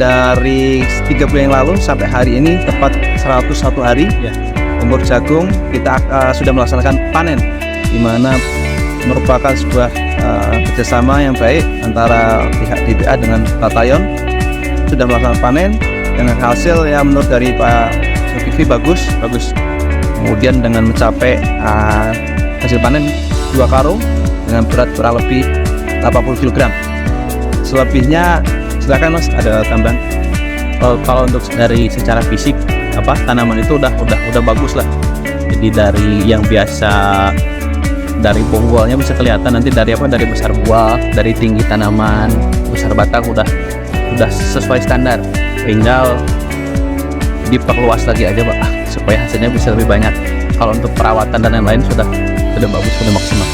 dari 3 bulan yang lalu sampai hari ini tepat 101 hari Ya. umur jagung kita sudah melaksanakan panen, di mana merupakan sebuah kerjasama yang baik antara pihak DBA dengan Batayon. Sudah melaksanakan panen dengan hasil yang menurut dari Pak Zulkifli bagus. Kemudian dengan mencapai hasil panen 2 karung dengan berat kurang lebih 80 kg. Selebihnya silakan Mas, ada tambahan. Kalau untuk dari secara fisik tanaman itu udah bagus lah. Jadi dari yang biasa dari bonggolnya bisa kelihatan nanti dari besar buah, dari tinggi tanaman, besar batang udah sesuai standar. Tinggal diperluas lagi aja Pak, supaya hasilnya bisa lebih banyak. Kalau untuk perawatan dan lain-lain sudah bagus, sudah maksimal.